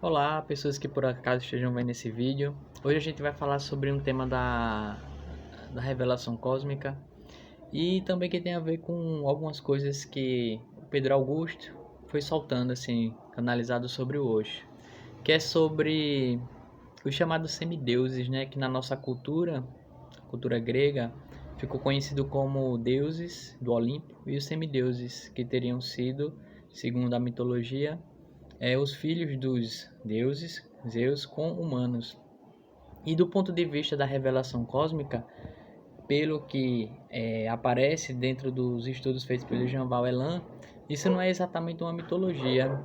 Olá, pessoas que por acaso estejam vendo esse vídeo. Hoje a gente vai falar sobre um tema da revelação cósmica e também que tem a ver com algumas coisas que o Pedro Augusto foi soltando, assim, canalizado sobre o Osho, que é sobre os chamados semideuses, né? Que na nossa cultura grega, ficou conhecido como deuses do Olimpo e os semideuses, que teriam sido, segundo a mitologia, os filhos dos deuses, Zeus, com humanos. E do ponto de vista da revelação cósmica, pelo que aparece dentro dos estudos feitos pelo Jean-Val Elan, isso não é exatamente uma mitologia.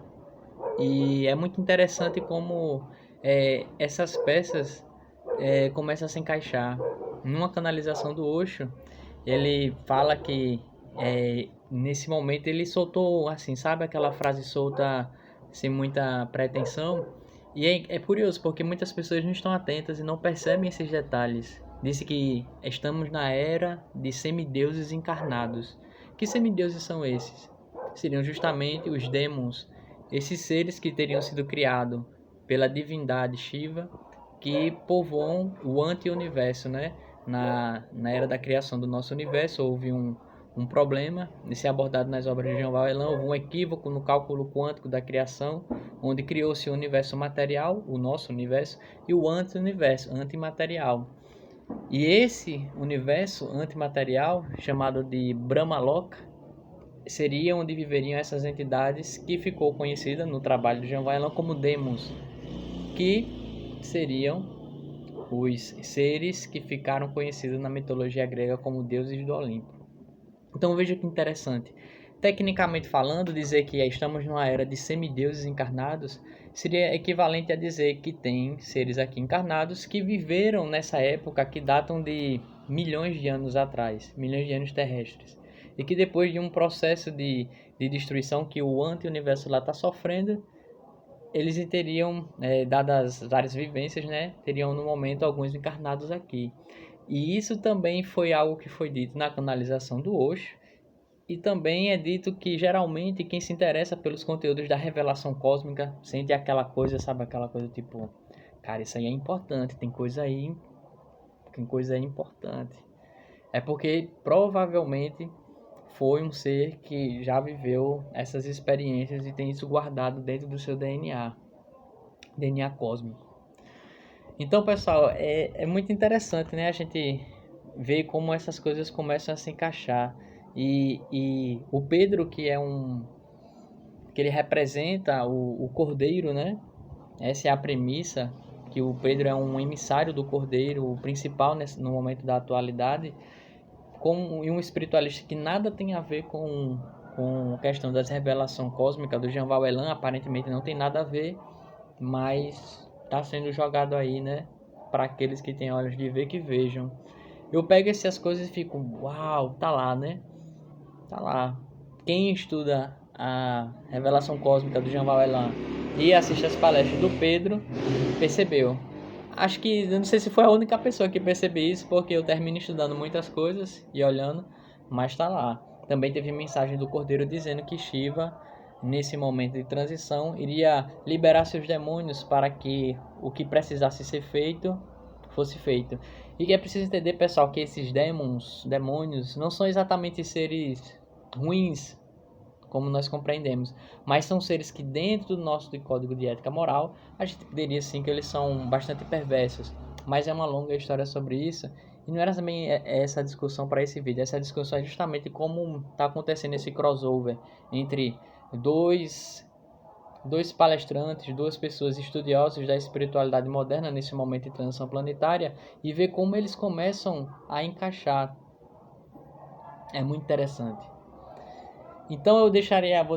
E é muito interessante como essas peças começam a se encaixar. Numa canalização do Osho, ele fala que nesse momento ele soltou, assim, sabe aquela frase solta sem muita pretensão? E é curioso porque muitas pessoas não estão atentas e não percebem esses detalhes. Disse que estamos na era de semideuses encarnados. Que semideuses são esses? Seriam justamente os demos, esses seres que teriam sido criados pela divindade Shiva, que povoam o anti-universo, né? Na era da criação do nosso universo, houve um problema, isso é abordado nas obras de Jean-Val Elan, houve um equívoco no cálculo quântico da criação, onde criou-se o universo material, o nosso universo, e o anti-universo, antimaterial. E esse universo antimaterial, chamado de Brahmaloka, seria onde viveriam essas entidades que ficou conhecida no trabalho de Jean-Val Elan como demos, que seriam os seres que ficaram conhecidos na mitologia grega como deuses do Olimpo. Então veja que interessante. Tecnicamente falando, dizer que estamos numa era de semideuses encarnados seria equivalente a dizer que tem seres aqui encarnados que viveram nessa época que datam de milhões de anos atrás, milhões de anos terrestres. E que depois de um processo de destruição que o anti-universo lá está sofrendo, eles teriam, dadas as várias vivências, né, teriam no momento alguns encarnados aqui. E isso também foi algo que foi dito na canalização do Osho, e também é dito que geralmente quem se interessa pelos conteúdos da revelação cósmica sente aquela coisa, sabe, aquela coisa tipo, cara, isso aí é importante, tem coisa aí importante. É porque provavelmente foi um ser que já viveu essas experiências e tem isso guardado dentro do seu DNA cósmico. Então, pessoal, é muito interessante, né? A gente ver como essas coisas começam a se encaixar. E o Pedro, que ele representa o Cordeiro, né? Essa é a premissa, que o Pedro é um emissário do Cordeiro, o principal no momento da atualidade, e um espiritualista que nada tem a ver com a questão das revelação cósmica do Jean-Val Elan, aparentemente não tem nada a ver, mas está sendo jogado aí, né? Para aqueles que têm olhos de ver, que vejam. Eu pego essas coisas e fico, uau, tá lá, né? Tá lá. Quem estuda a revelação cósmica do Jean-Val Elan e assiste as palestras do Pedro, percebeu. Acho que, eu não sei se foi a única pessoa que percebeu isso, porque eu termino estudando muitas coisas e olhando, mas tá lá. Também teve mensagem do Cordeiro dizendo que Shiva, nesse momento de transição, iria liberar seus demônios para que o que precisasse ser feito fosse feito. E que é preciso entender, pessoal, que esses demônios, não são exatamente seres ruins, como nós compreendemos, mas são seres que dentro do nosso código de ética moral, a gente diria sim que eles são bastante perversos, mas é uma longa história sobre isso, e não era também essa discussão para esse vídeo, essa discussão é justamente como está acontecendo esse crossover entre dois palestrantes, duas pessoas estudiosas da espiritualidade moderna nesse momento de transição planetária, e ver como eles começam a encaixar. É muito interessante. Então vou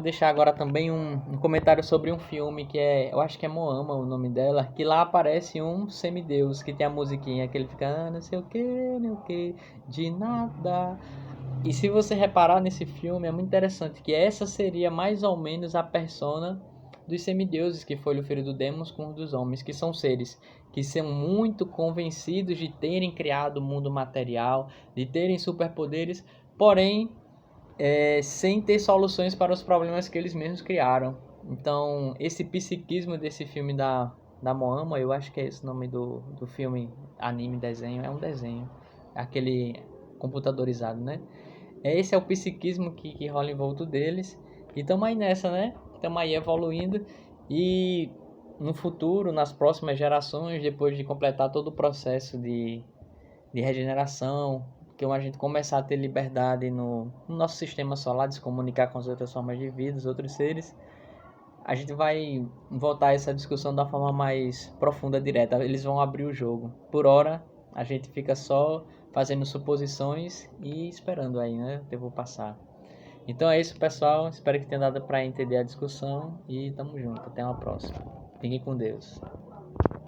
deixar agora também um comentário sobre um filme que eu acho que é Moama o nome dela, que lá aparece um semideus que tem a musiquinha que ele fica, não sei o que, não o que, de nada. E se você reparar nesse filme, é muito interessante que essa seria mais ou menos a persona dos semideuses, que foi o filho do Demos com um dos homens, que são seres que são muito convencidos de terem criado o mundo material, de terem superpoderes, porém sem ter soluções para os problemas que eles mesmos criaram. Então, esse psiquismo desse filme da Moama, eu acho que é esse o nome do filme, anime, desenho, é um desenho, aquele computadorizado, né? Esse é o psiquismo que rola em volta deles. E tamo aí nessa, né? Tamo aí evoluindo. E no futuro, nas próximas gerações, depois de completar todo o processo de regeneração, que a gente começar a ter liberdade no nosso sistema solar, de se comunicar com as outras formas de vida, os outros seres, a gente vai voltar a essa discussão da forma mais profunda, direta. Eles vão abrir o jogo. Por hora, a gente fica só fazendo suposições e esperando aí, né? O tempo passar. Então é isso, pessoal. Espero que tenha dado para entender a discussão e tamo junto. Até uma próxima. Fiquem com Deus.